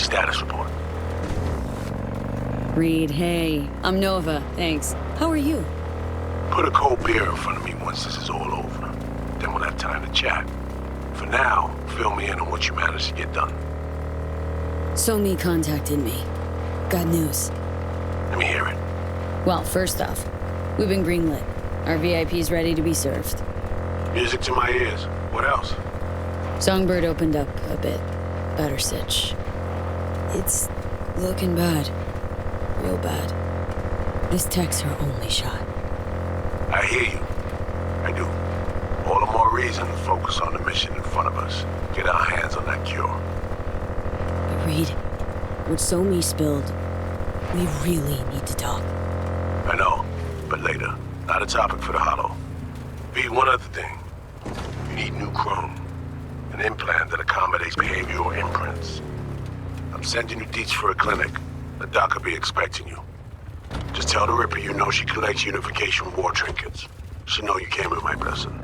status report. Reed, hey. I'm Nova, thanks. How are you? Put a cold beer in front of me once this is all over. Then we'll have time to chat. For now, fill me in on what you managed to get done. Somi contacted me. Got news. Let me hear it. Well, first off, we've been greenlit. Our VIP's ready to be served. Music to my ears. What else? Songbird opened up a bit about her sitch. It's looking bad. Real bad. This tech's her only shot. I hear you. I do. All the more reason to focus on the mission in front of us. Get our hands on that cure. But Reed, what Somi spilled, we really need to talk. I know, but later. Not a topic for the Hollow. Be one other thing. You need new chrome. An implant that accommodates behavioral imprints. I'm sending you deets for a clinic. The doc will be expecting you. Just tell the Ripper you know she collects unification war trinkets. She'll know you came with my blessing.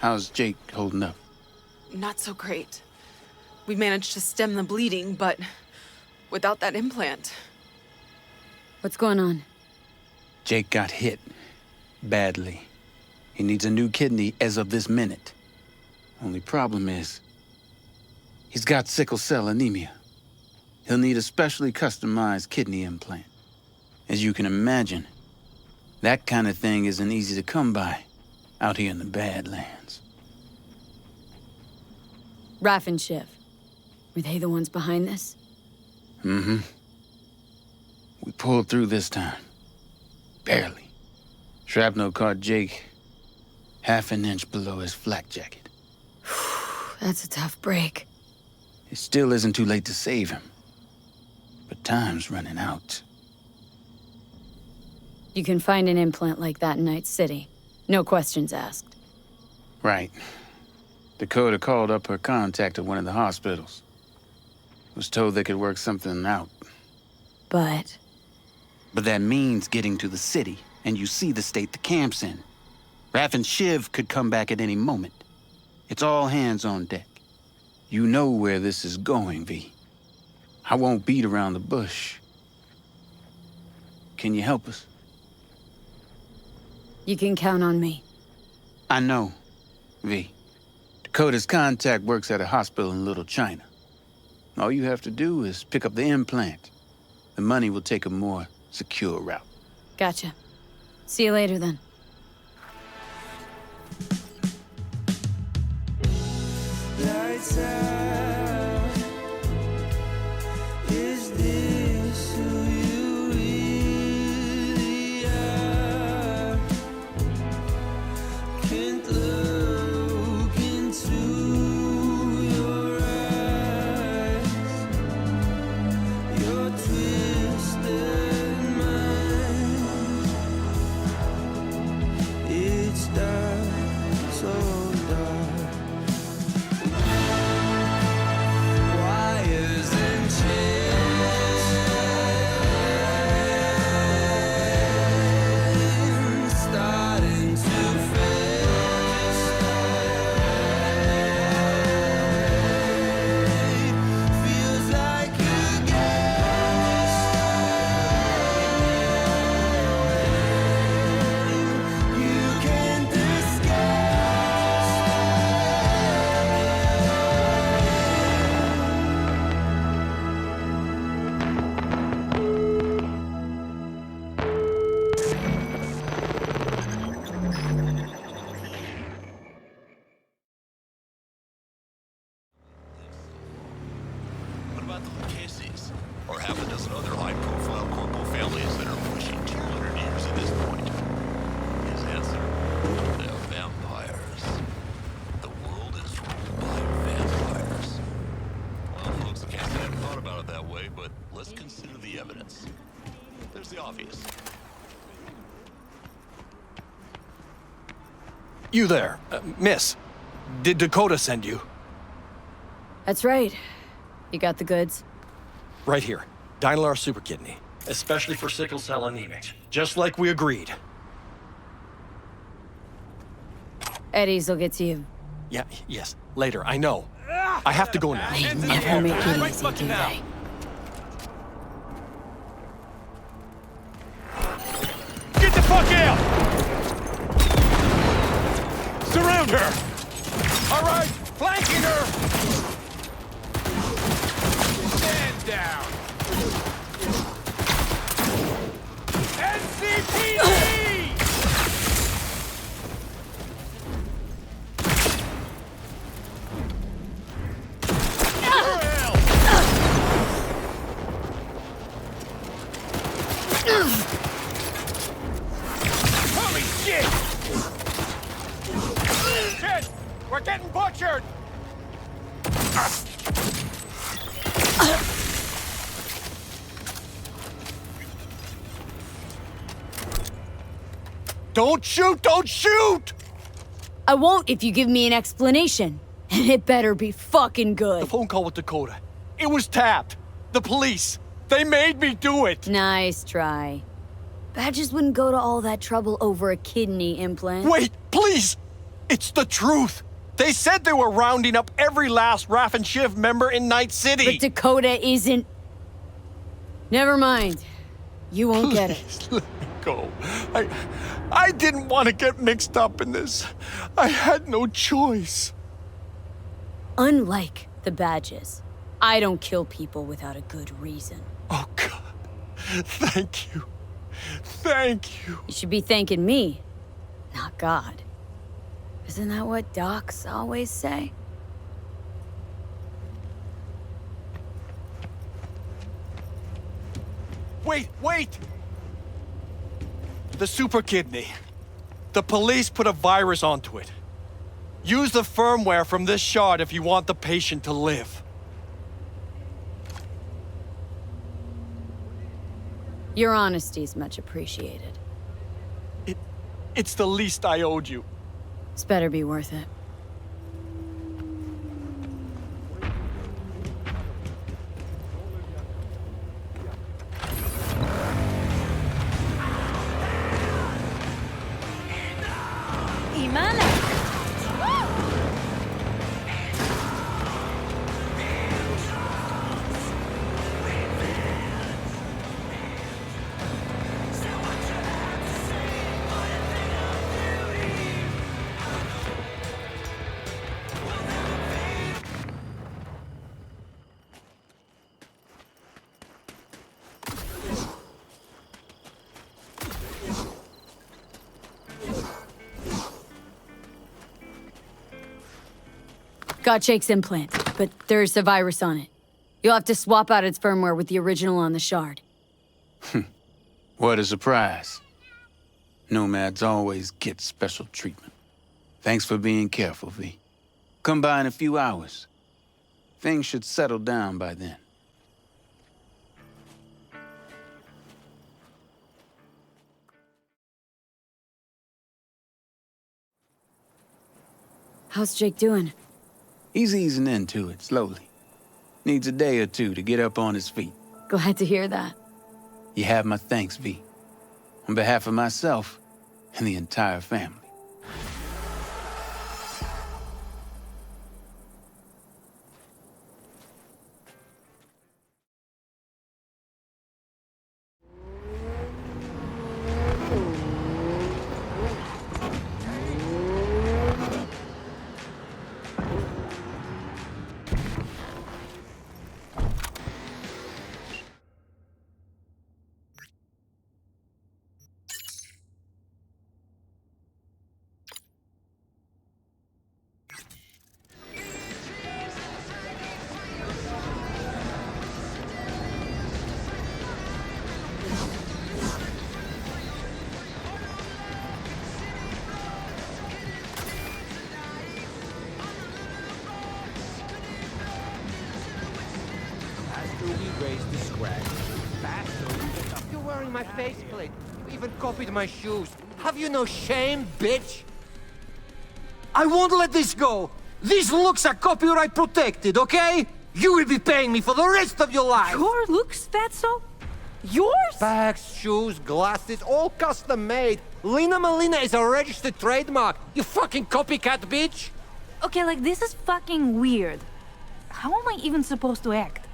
How's Jake holding up? Not so great. We managed to stem the bleeding, but without that implant. What's going on? Jake got hit. Badly. He needs a new kidney as of this minute. Only problem is, he's got sickle cell anemia. He'll need a specially customized kidney implant. As you can imagine, that kind of thing isn't easy to come by out here in the Badlands. Raph and Shiv. Were they the ones behind this? Mm-hmm. We pulled through this time. Barely. Shrapnel caught Jake half an inch below his flak jacket. That's a tough break. It still isn't too late to save him. But time's running out. You can find an implant like that in Night City. No questions asked. Right. Dakota called up her contact at one of the hospitals. Was told they could work something out. But that means getting to the city, and you see the state the camp's in. Raph and Shiv could come back at any moment. It's all hands on deck. You know where this is going, V. I won't beat around the bush. Can you help us? you can count on me. I know, V. Dakota's contact works at a hospital in Little China. All you have to do is pick up the implant. The money will take a more secure route. Gotcha. See you later, then. Lights out. Is this who you really are? Can't look into your eyes. You there, miss. Did Dakota send you? That's right. You got the goods? Right here. Dynalar Super Kidney. Especially for sickle cell anemics. Just like we agreed. Eddie's will get to you. Yeah, yes. Later, I know. I have to go now. They never make it easy, do they? Get the fuck out! Surround her! All right, flanking her! Stand down! NCPD! Holy shit! Shit! We're getting butchered! Don't shoot! Don't shoot! I won't if you give me an explanation. And it better be fucking The good. phone call with Dakota. It was tapped. The police. They made me do it. Nice try. Badges wouldn't go to all that trouble over a kidney implant. Wait, please! It's the truth! They said they were rounding up every last Raff and Shiv member in Night City! But Dakota isn't... Never mind. You won't get it. Please let me go. I didn't want to get mixed up in this. I had no choice. Unlike the badges, I don't kill people without a good reason. Oh, God. Thank you. Thank you. You should be thanking me, not God. Isn't that what docs always say? Wait, wait! The super kidney. The police put a virus onto it. Use the firmware from this shard if you want the patient to live. Your honesty is much appreciated. It's the least I owed you. It's better be worth it. Got Jake's implant, but there's a virus on it. You'll have to swap out its firmware with the original on the shard. What a surprise. Nomads always get special treatment. Thanks for being careful, V. Come by in a few hours. Things should settle down by then. How's Jake doing? He's easing into it slowly. Needs a day or two to get up on his feet. Glad to hear that. You have my thanks, V. On behalf of myself and the entire family. Raise the scratch. Bastard. You're wearing my faceplate. You even copied my shoes. Have you no shame, bitch? I won't let this go. These looks are copyright protected, okay? You will be paying me for the rest of your life. Your looks, Fatso? Yours? Bags, shoes, glasses, all custom made. Lina Malina is a registered trademark. You fucking copycat bitch. Okay, like, this is fucking weird. How am I even supposed to act?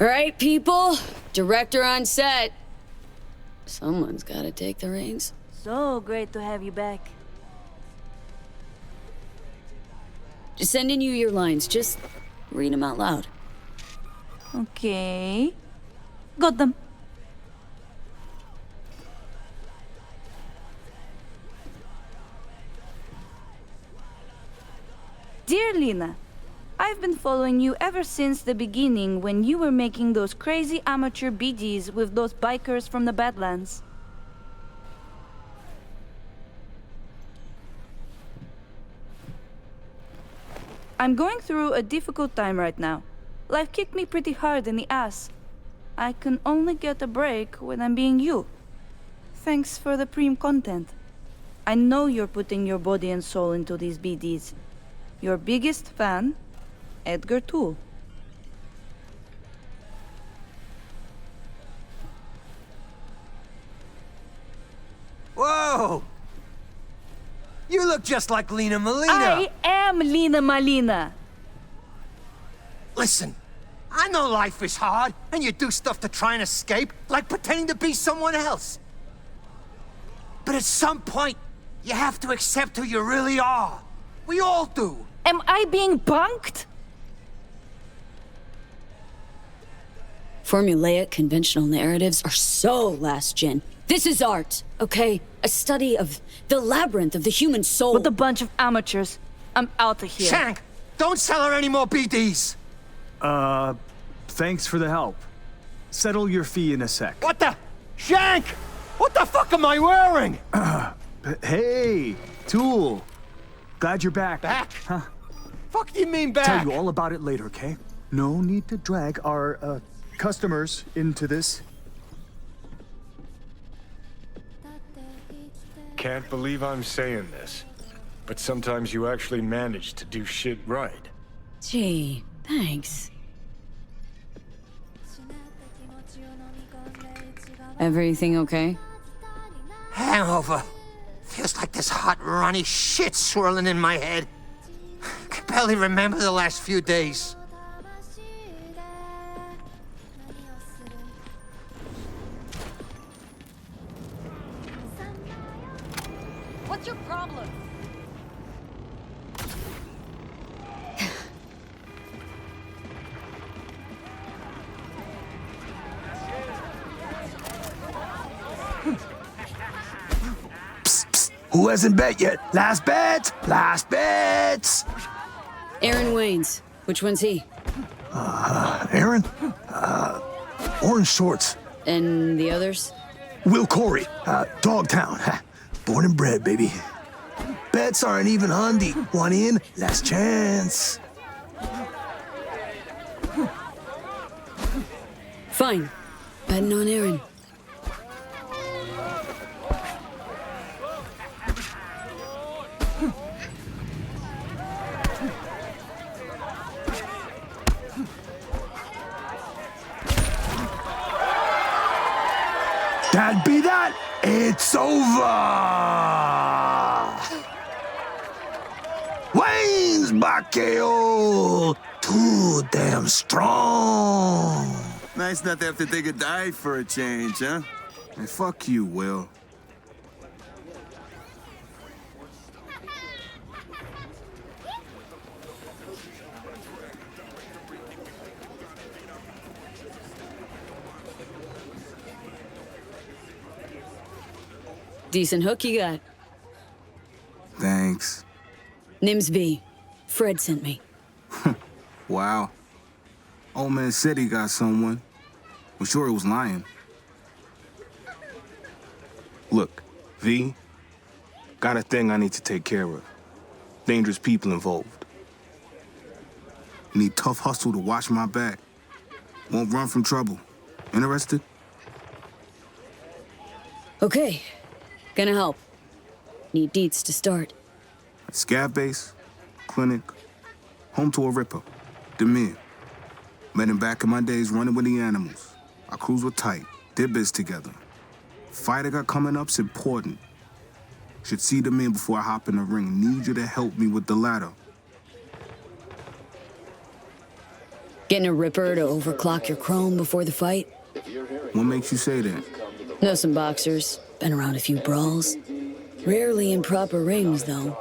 All right, people. Director on set. Someone's gotta take the reins. So great to have you back. Just sending you your lines. Just read them out loud. Okay. Got them. Dear Lina, I've been following you ever since the beginning when you were making those crazy amateur BDs with those bikers from the Badlands. I'm going through a difficult time right now. Life kicked me pretty hard in the ass. I can only get a break when I'm being you. Thanks for the preem content. I know you're putting your body and soul into these BDs. Your biggest fan, Edgar Toole. Whoa! You look just like Lina Malina. I am Lina Malina. Listen, I know life is hard, and you do stuff to try and escape, like pretending to be someone else. But at some point, you have to accept who you really are. We all do. Am I being punked? Formulaic conventional narratives are so last gen. This is art, okay? A study of the labyrinth of the human soul. With a bunch of amateurs. I'm out of here. Shank, don't sell her any more BDs. Thanks for the help. Settle your fee in a sec. What the? Shank! What the fuck am I wearing? Hey, Tool. Glad you're back. Back? Huh. Fuck do you mean back? Tell you all about it later, okay? No need to drag our, customers into this. Can't believe I'm saying this, but sometimes you actually manage to do shit right. Gee, thanks. Everything okay? Hangover. Feels like this hot, runny shit swirling in my head. Can barely remember the last few days. What's your problem? Who hasn't bet yet? Last bets! Last bets! Aaron Waynes. Which one's he? Aaron? Orange shorts. And the others? Will Corey, Dogtown. Ha, born and bred, baby. Bets aren't even handy. One in, last chance. Fine. Betting on Aaron. That'd be that. It's over. Wayne's Backeo. Too damn strong. Nice not to have to take a dive for a change, huh? And fuck you, Will. Decent hook you got. Thanks. Nims V. Fred sent me. Wow. Old man said he got someone. I'm sure he was lying. Look, V, got a thing I need to take care of. Dangerous people involved. Need tough hustle to watch my back. Won't run from trouble. Interested? Okay. Gonna help. Need deets to start. Scav base, clinic, home to a Ripper, Demir. Met him back in my days running with the animals. Our crews were tight, did biz together. Fight I got coming up's important. Should see Demir before I hop in the ring. Need you to help me with the ladder. Getting a Ripper to overclock your chrome before the fight? What makes you say that? Know some boxers, been around a few brawls. Rarely in proper rings, though.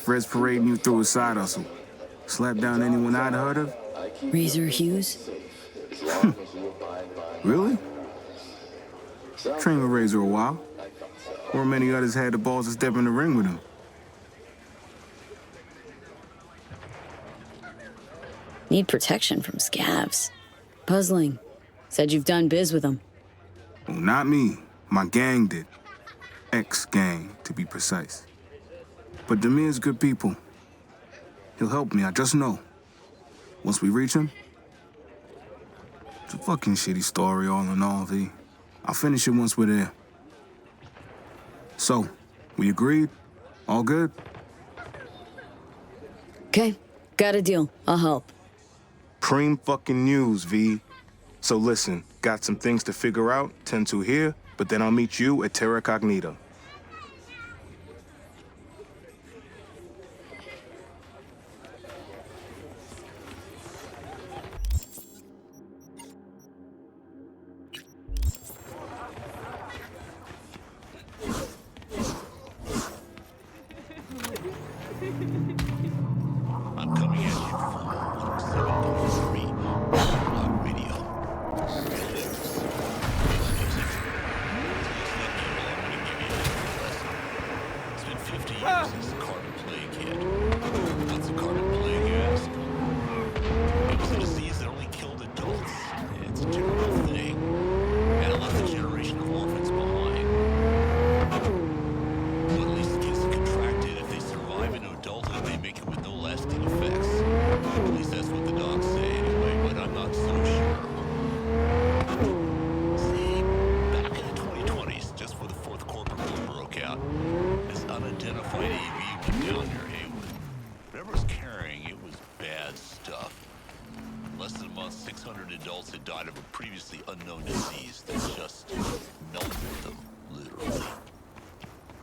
Fred's parading you through a side hustle. Slap down anyone I'd heard of? Razor Hughes? Really? Trained with Razor a while. Or many others had the balls to step in the ring with him. Need protection from scavs. Puzzling. Said you've done biz with them. Well, not me. My gang did. Ex-gang, to be precise. But Demir's good people. He'll help me, I just know. Once we reach him, it's a fucking shitty story all in all, V. I'll finish it once we're there. So, we agreed? All good? Okay, got a deal. I'll help. Cream fucking news, V. So listen, got some things to figure out, tend to here, but then I'll meet you at Terra Cognita. I'm coming at you from 703 analog video. It's been 50 years since the carbon plague hit. What's a carbon plague, you ask? It was a disease that only killed adults. It's a terrible thing. And it left a generation of orphans behind. But at least the kids that contract it, if they survive into adulthood, they make it with no lasting effects. At least that's what the docs say anyway, but I'm not so sure. See, back in the 2020s, just before the fourth corporate war broke out, this unidentified AV went down near Haywood. Whatever it was carrying, it was bad stuff. In less than a month, 600 adults had died of a previously unknown disease that just melted them, literally.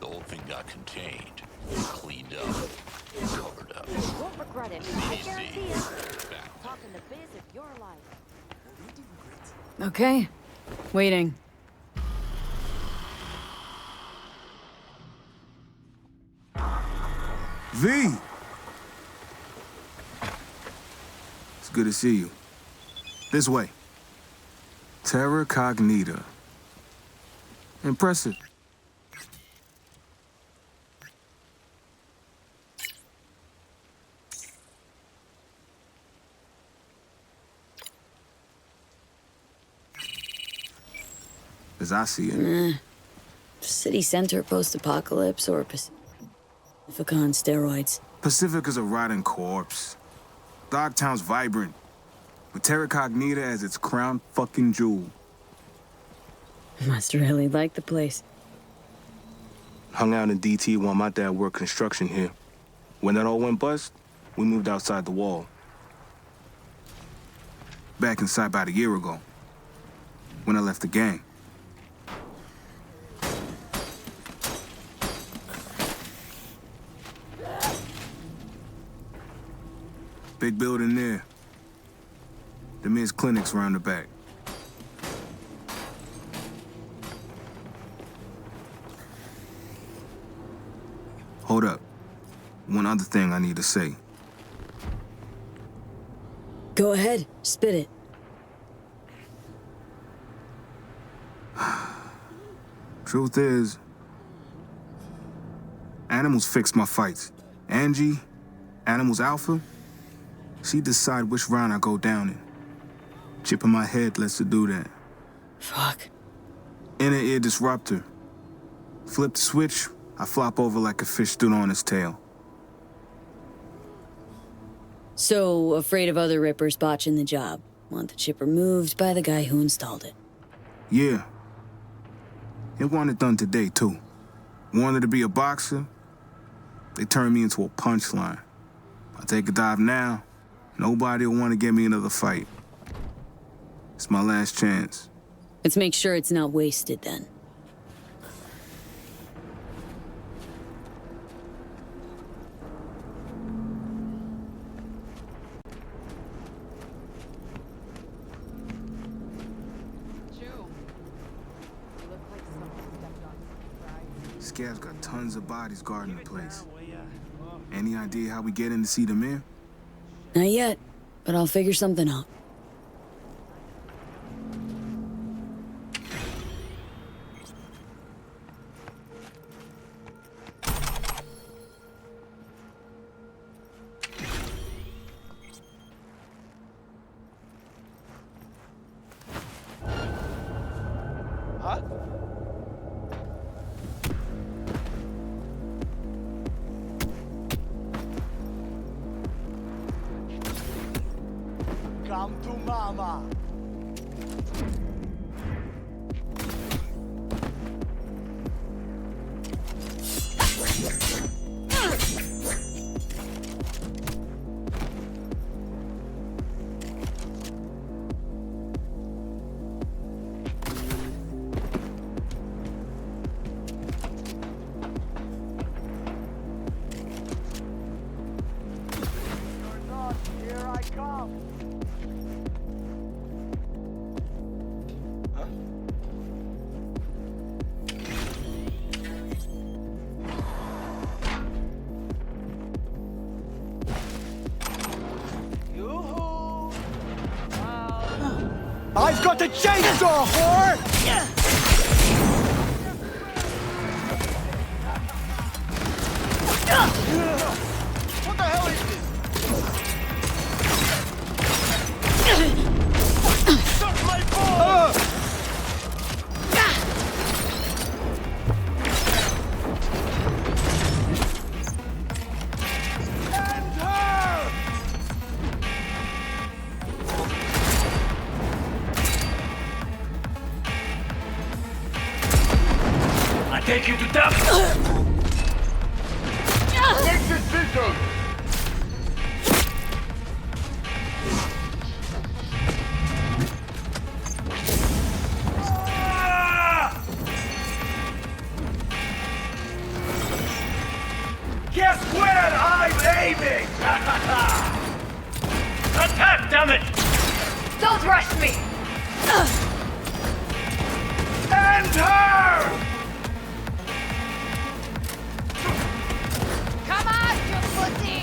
The whole thing got contained, cleaned up, covered up. Won't regret it. I guarantee it. Talking the biz of your life. Okay, waiting. V! It's good to see you. This way. Terra Cognita. Impressive. As I see it. City center post-apocalypse or Pacifica on steroids. Pacifica's a rotting corpse. Dogtown's vibrant. With Terra Cognita as its crown fucking jewel. Must really like the place. Hung out in DT while my dad worked construction here. When that all went bust, we moved outside the wall. Back inside about a year ago. When I left the gang. Big building there. Demir's clinic's around the back. Hold up. One other thing I need to say. Go ahead, spit it. Truth is, Animals fix my fights. Angie, Animals Alpha, she decide which round I go down in. Chip in my head lets her do that. Fuck. Inner ear disruptor. Flip the switch, I flop over like a fish stood on its tail. So, afraid of other Rippers botching the job. Want the chip removed by the guy who installed it. Yeah. It wanted done today, too. Wanted to be a boxer, They turned me into a punchline. I take a dive now, nobody will want to give me another fight. It's my last chance. Let's make sure it's not wasted then. Scab's got tons of bodies guarding the place. Any idea how we get in to see the mayor? Not yet, but I'll figure something out. Huh? Come to mama. Here I come. I've got the chainsaw, whore! What the hell is this? Suck my balls! And her! I take you to death! Make decision! Guess where I'm aiming! Attack, damn it! Don't rush me! And her! Come on, you pussy!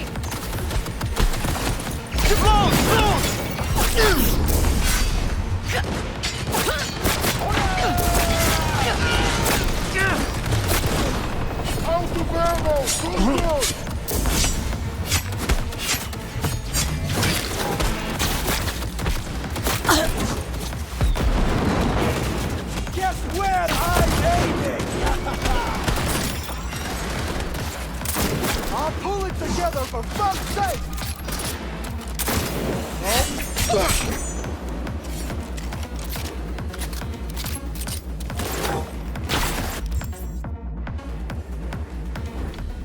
Guess where I'm aiming! I'll pull it together for fuck's sake!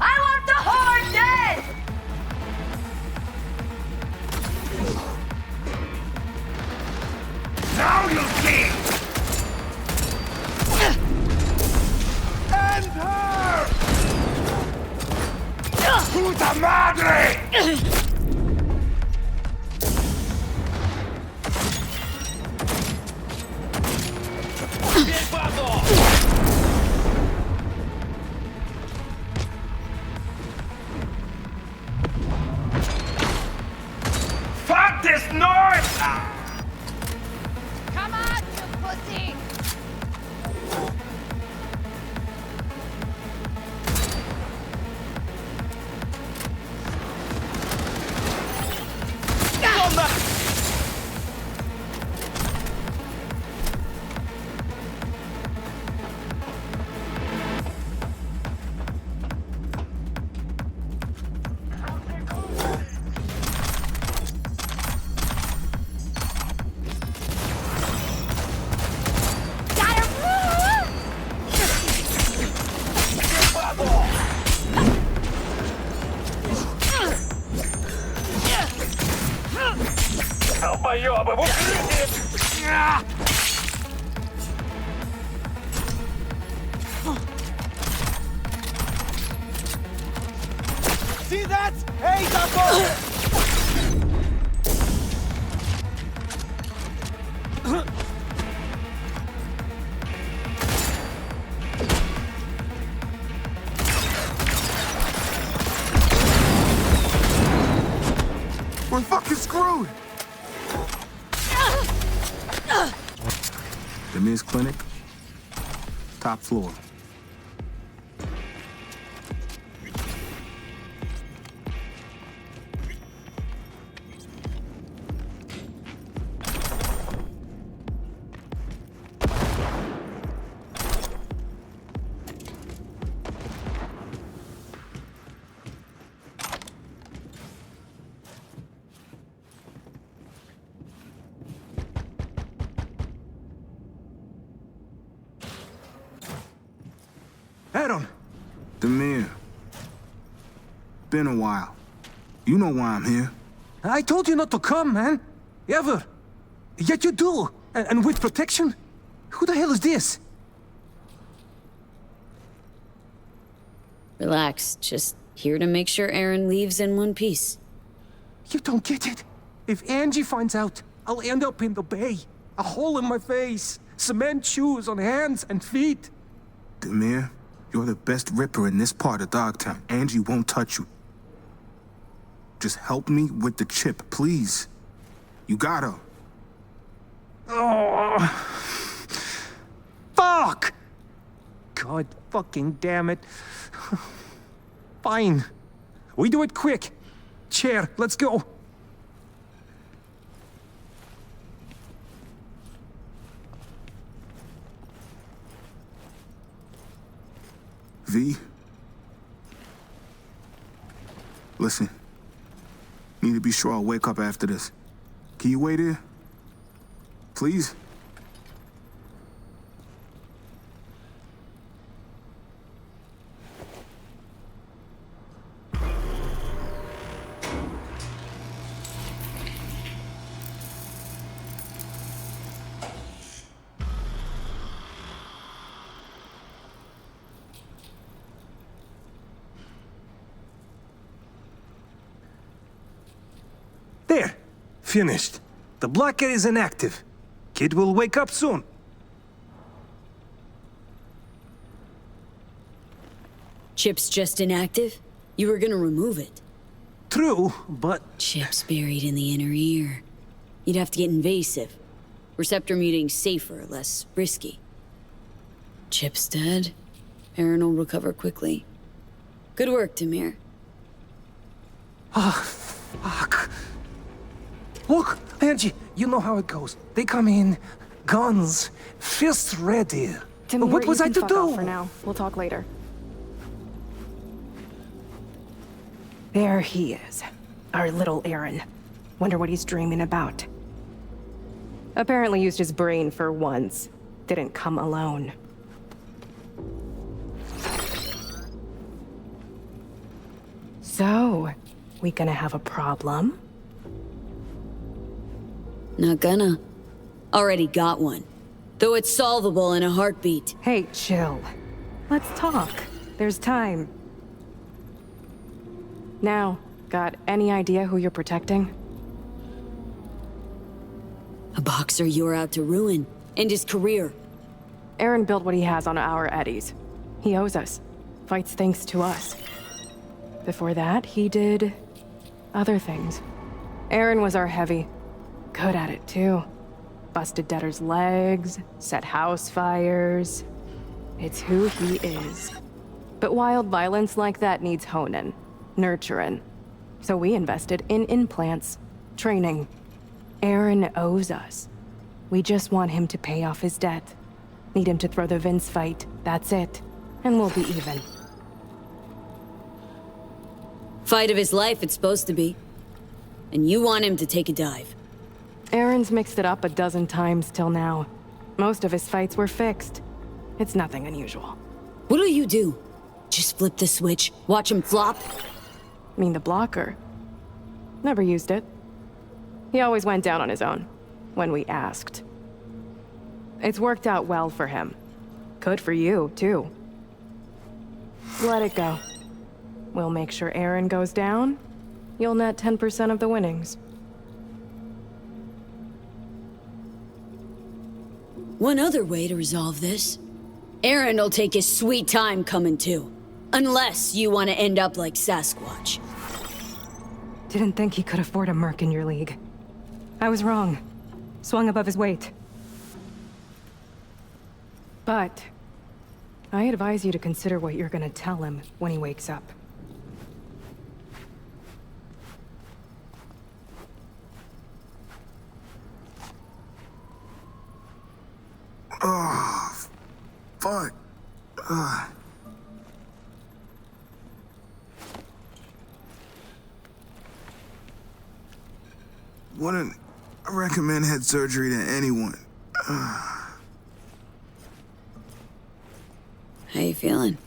I want the whore dead! Now you see! And her! Puta madre! Fuck this noise! Come on, you pussy! See that? Hey, Dumbo! We're fucking screwed! Demir's clinic, top floor. Aaron! Demir. Been a while. You know why I'm here. I told you not to come, man. Ever. Yet you do. And with protection? Who the hell is this? Relax. Just here to make sure Aaron leaves in one piece. You don't get it. If Angie finds out, I'll end up in the bay. A hole in my face. Cement shoes on hands and feet. Demir, you're the best ripper in this part of Dogtown. Angie won't touch you. Just help me with the chip, please. You gotta. Oh. Fuck! God fucking damn it. Fine. We do it quick. Chair, let's go. V? Listen. Need to be sure I'll wake up after this. Can you wait here? Please? There. Finished. The blocker is inactive. Kid will wake up soon. Chip's just inactive? You were gonna remove it. True, but... Chip's buried in the inner ear. You'd have to get invasive. Receptor muting's safer, less risky. Chip's dead. Aaron will recover quickly. Good work, Demir. Ah, fuck. Look, Angie, you know how it goes. They come in, guns, fists ready. Demir, what was you I can to fuck do? off for now. We'll talk later. There he is. Our little Aaron. Wonder what he's dreaming about. Apparently used his brain for once. Didn't come alone. So, we gonna have a problem? Not gonna. Already got one. Though it's solvable in a heartbeat. Hey, chill. Let's talk. There's time. Now, got any idea who you're protecting? A boxer you're out to ruin. End his career. Aaron built what he has on our eddies. He owes us. Fights thanks to us. Before that, he did... other things. Aaron was our heavy. Good at it, too. Busted debtors' legs, set house fires. It's who he is. But wild violence like that needs honing, nurturing. So we invested in implants, training. Aaron owes us. We just want him to pay off his debt. Need him to throw the Vince fight, that's it. And we'll be even. Fight of his life, it's supposed to be. And you want him to take a dive. Aaron's mixed it up a dozen times till now. Most of his fights were fixed. It's nothing unusual. What'll you do? Just flip the switch, watch him flop? I mean the blocker. Never used it. He always went down on his own, when we asked. It's worked out well for him. Good for you, too. Let it go. We'll make sure Aaron goes down. You'll net 10% of the winnings. One other way to resolve this. Aaron will take his sweet time coming to. Unless you want to end up like Sasquatch. Didn't think he could afford a merc in your league. I was wrong. Swung above his weight. But I advise you to consider what you're gonna tell him when he wakes up. Oh, fuck. Wouldn't recommend head surgery to anyone. How you feeling?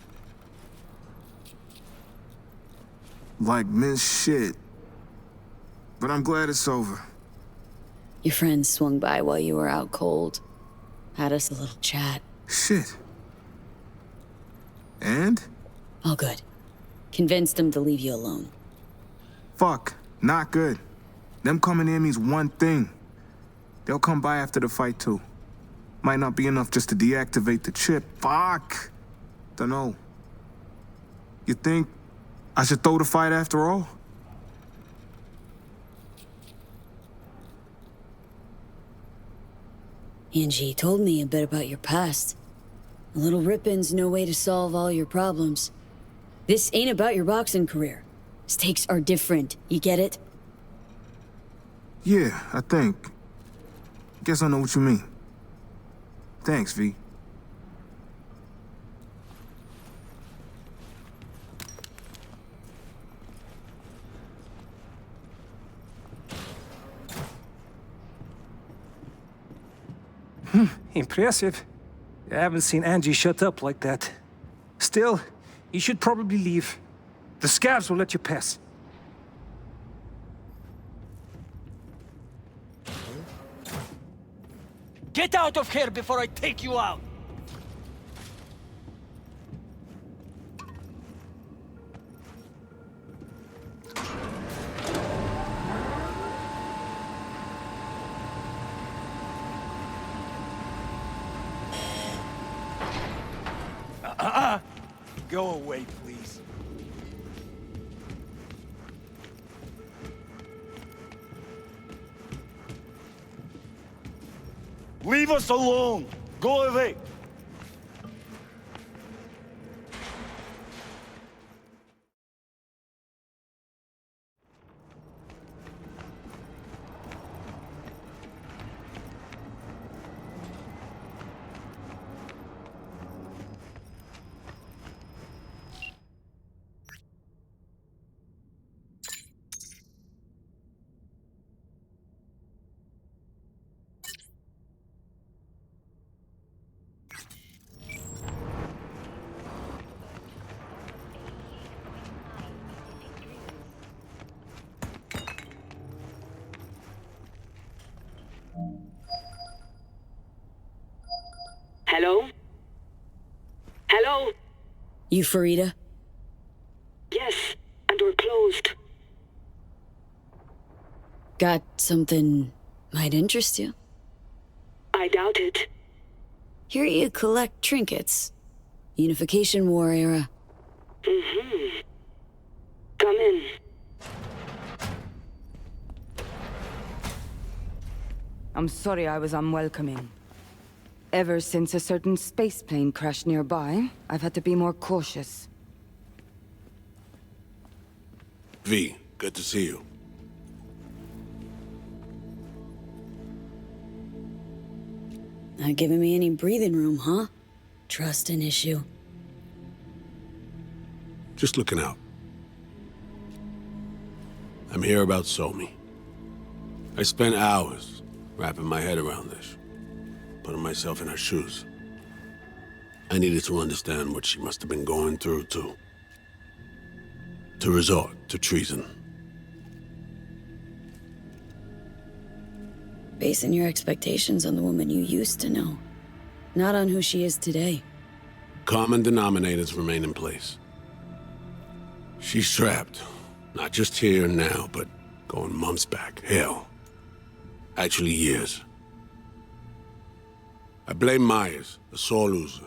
Like miss shit. But I'm glad it's over. Your friends swung by while you were out cold. Had us a little chat. Shit. And? All good. Convinced them to leave you alone. Fuck. Not good. Them coming in means one thing. They'll come by after the fight, too. Might not be enough just to deactivate the chip. Fuck. Dunno. You think I should throw the fight after all? Angie told me a bit about your past. A little ripping's no way to solve all your problems. This ain't about your boxing career. Stakes are different, you get it? Yeah, I think. Guess I know what you mean. Thanks, V. Impressive. I haven't seen Angie shut up like that. Still, you should probably leave. The scabs will let you pass. Get out of here before I take you out! Go away, please. Leave us alone! Go away! Hello? Hello? You Farida? Yes, and we're closed. Got something might interest you? I doubt it. Hear you collect trinkets. Unification War era. Mm-hmm. Come in. I'm sorry I was unwelcoming. Ever since a certain space plane crashed nearby, I've had to be more cautious. V, good to see you. Not giving me any breathing room, huh? Trust an issue. Just looking out. I'm here about Somi. I spent hours wrapping my head around this, putting myself in her shoes. I needed to understand what she must have been going through to resort to treason. basing your expectations on the woman you used to know, not on who she is today. Common denominators remain in place. She's trapped. Not just here and now, but going months back. Hell. Actually years. I blame Myers, the sore loser.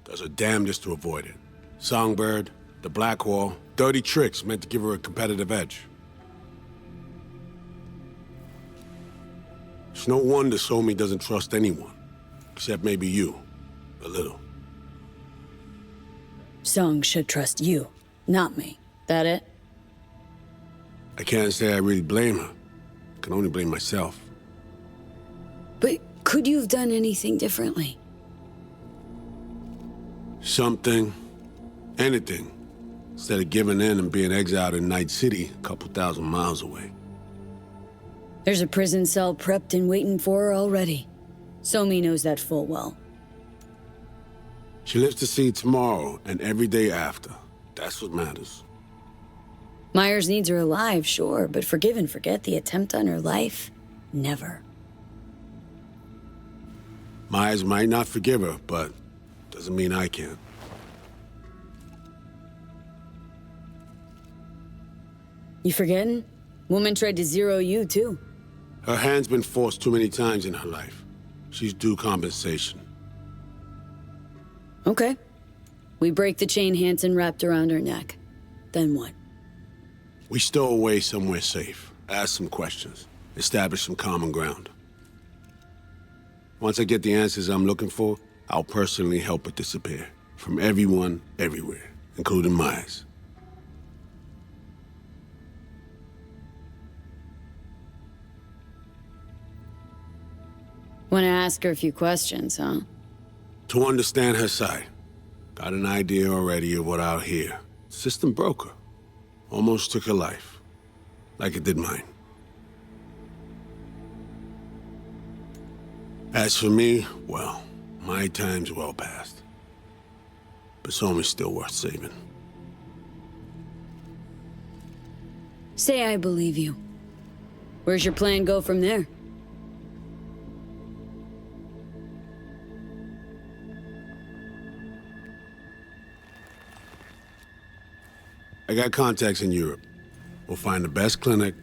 Does her damnedest to avoid it. Songbird, the Blackwall, dirty tricks meant to give her a competitive edge. It's no wonder Somi doesn't trust anyone. Except maybe you. A little. Song should trust you, not me. That it? I can't say I really blame her. I can only blame myself. But could you have done anything differently? Something. Anything. Instead of giving in and being exiled in Night City, a couple thousand miles away. There's a prison cell prepped and waiting for her already. Somi knows that full well. She lives to see tomorrow and every day after. That's what matters. Myers needs her alive, sure, but forgive and forget the attempt on her life? Never. Myers might not forgive her, but doesn't mean I can't. You forgetting? Woman tried to zero you, too. Her hand's been forced too many times in her life. She's due compensation. Okay. We break the chain Hansen wrapped around her neck. Then what? We stow away somewhere safe, ask some questions, establish some common ground. Once I get the answers I'm looking for, I'll personally help it disappear. From everyone, everywhere, including Myers. Want to ask her a few questions, huh? To understand her side. Got an idea already of what I'll hear. System broke her. Almost took her life. Like it did mine. As for me, well, my time's well past. But Somi's still worth saving. Say I believe you. Where's your plan go from there? I got contacts in Europe. We'll find the best clinic,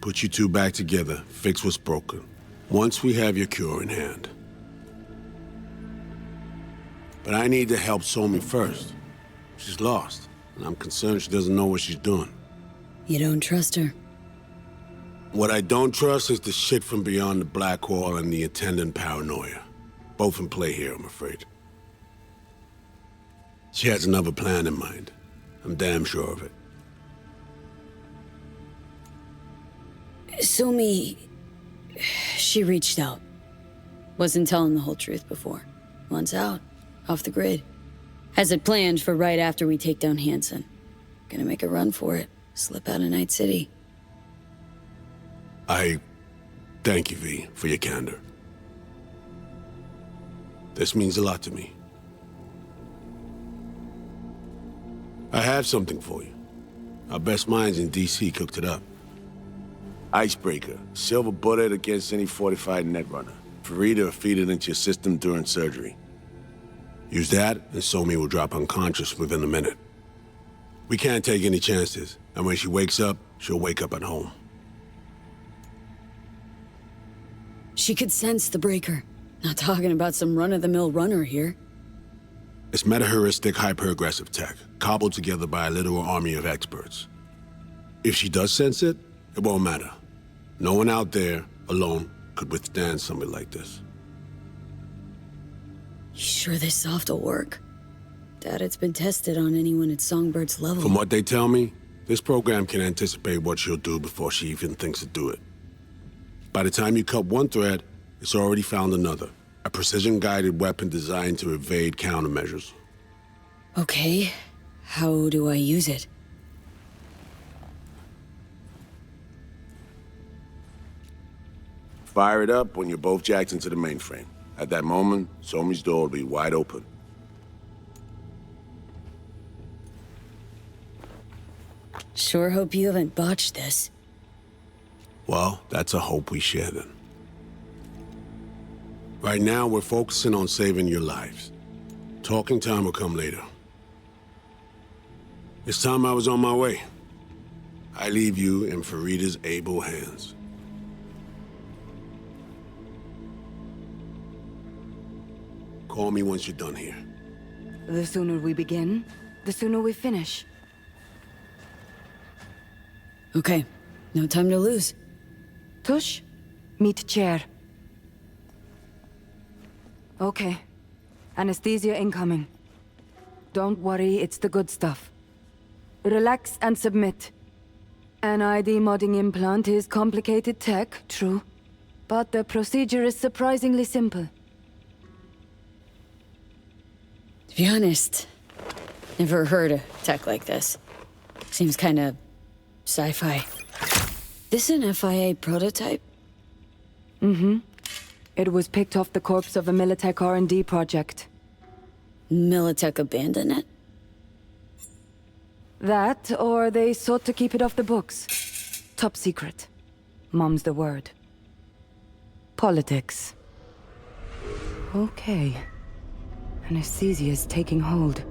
put you two back together, fix what's broken. Once we have your cure in hand. But I need to help Somi first. She's lost, and I'm concerned she doesn't know what she's doing. You don't trust her? What I don't trust is the shit from beyond the Blackwall and the attendant paranoia. Both in play here, I'm afraid. She has another plan in mind. I'm damn sure of it. Somi... she reached out. Wasn't telling the whole truth before. Wants out. Off the grid. Has it planned for right after we take down Hansen. Gonna make a run for it. Slip out of Night City. I thank you, V, for your candor. This means a lot to me. I have something for you. Our best minds in DC cooked it up. Icebreaker, silver bullet against any fortified netrunner. Free to feed it into your system during surgery. Use that, and Somi will drop unconscious within a minute. We can't take any chances, and when she wakes up, she'll wake up at home. She could sense the breaker. Not talking about some run-of-the-mill runner here. It's meta-heuristic hyper-aggressive tech, cobbled together by a literal army of experts. If she does sense it, it won't matter. No one out there, alone, could withstand something like this. You sure this soft will work? Doubt it's been tested on anyone at Songbird's level. From what they tell me, this program can anticipate what she'll do before she even thinks to do it. By the time you cut one thread, it's already found another. A precision-guided weapon designed to evade countermeasures. Okay. How do I use it? Fire it up when you're both jacked into the mainframe. At that moment, Somi's door will be wide open. Sure hope you haven't botched this. Well, that's a hope we share then. Right now, we're focusing on saving your lives. Talking time will come later. It's time I was on my way. I leave you in Farida's able hands. Call me once you're done here. The sooner we begin, the sooner we finish. Okay, no time to lose. Tush, meet chair. Okay. Anesthesia incoming. Don't worry, it's the good stuff. Relax and submit. An ID modding implant is complicated tech, true. But the procedure is surprisingly simple. To be honest, never heard of tech like this. Seems kinda sci-fi. This an FIA prototype? Mm-hmm. It was picked off the corpse of a Militech R&D project. Militech abandoned it? That, or they sought to keep it off the books. Top secret. Mom's the word. Politics. Okay. Anesthesia's taking hold.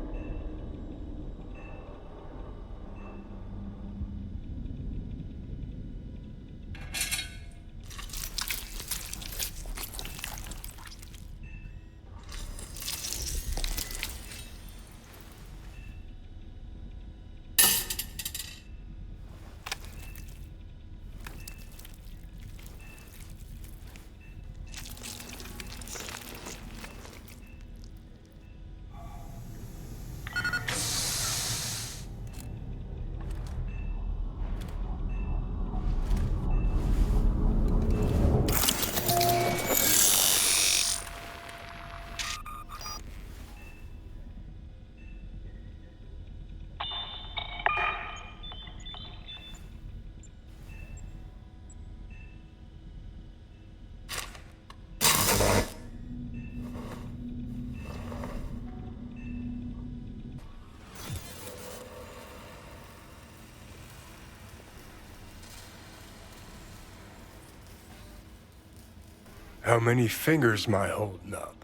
How many fingers am I holding up?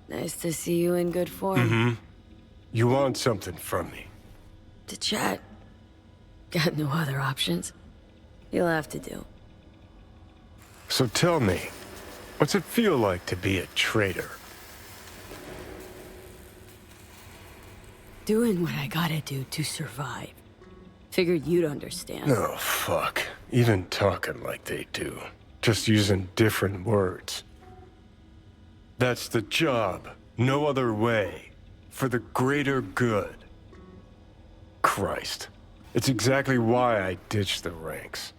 Nice to see you in good form. Mm-hmm. You want something from me? To chat. Got no other options. You'll have to do. So tell me, what's it feel like to be a traitor? Doing what I gotta do to survive. Figured you'd understand. Oh, fuck. Even talking like they do. Just using different words. That's the job. No other way. For the greater good. Christ. It's exactly why I ditched the ranks.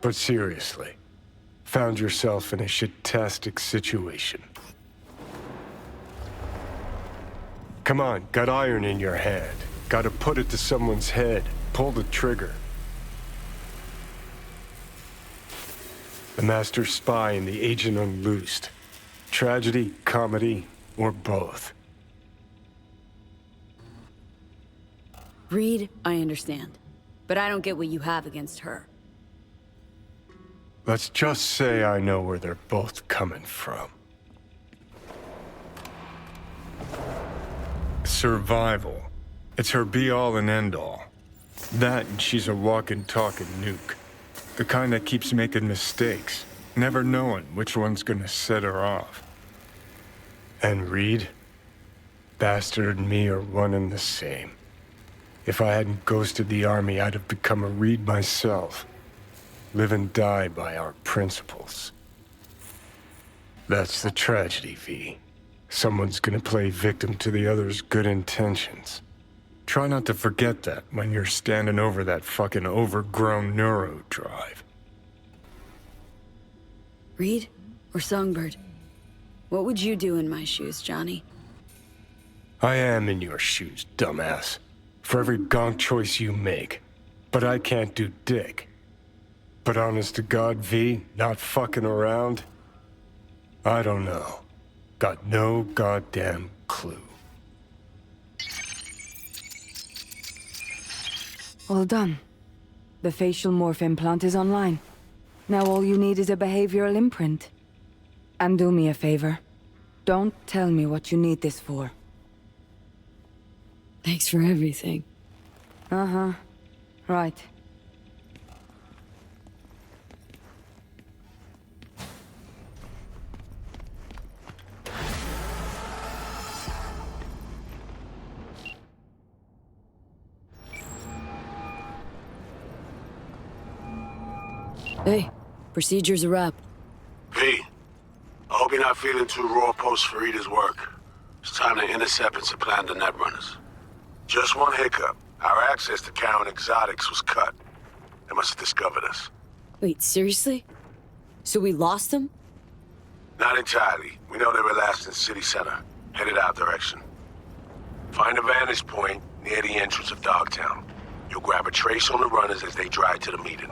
But seriously. Found yourself in a shit-tastic situation. Come on, got iron in your hand. Gotta put it to someone's head. Pull the trigger. The master spy and the agent unloosed. Tragedy, comedy, or both. Reed, I understand. But I don't get what you have against her. Let's just say I know where they're both coming from. Survival. It's her be-all and end-all. That and she's a walking, talking nuke. The kind that keeps making mistakes, never knowing which one's gonna set her off. And Reed? Bastard and me are one and the same. If I hadn't ghosted the army, I'd have become a Reed myself. Live and die by our principles. That's the tragedy, V. Someone's gonna play victim to the other's good intentions. Try not to forget that when you're standing over that fucking overgrown neuro drive. Reed or Songbird? What would you do in my shoes, Johnny? I am in your shoes, dumbass. For every gonk choice you make. But I can't do dick. But honest to God, V, not fucking around? I don't know. Got no goddamn clue. All done. The facial morph implant is online. Now all you need is a behavioral imprint. And do me a favor. Don't tell me what you need this for. Thanks for everything. Uh-huh. Right. Hey, procedure's a wrap. V, I hope you're not feeling too raw post Farida's work. It's time to intercept and supplant the netrunners. Just one hiccup. Our access to Karen Exotics was cut. They must have discovered us. Wait, seriously? So we lost them? Not entirely. We know they were last in City Center, headed our direction. Find a vantage point near the entrance of Dogtown. You'll grab a trace on the runners as they drive to the meeting.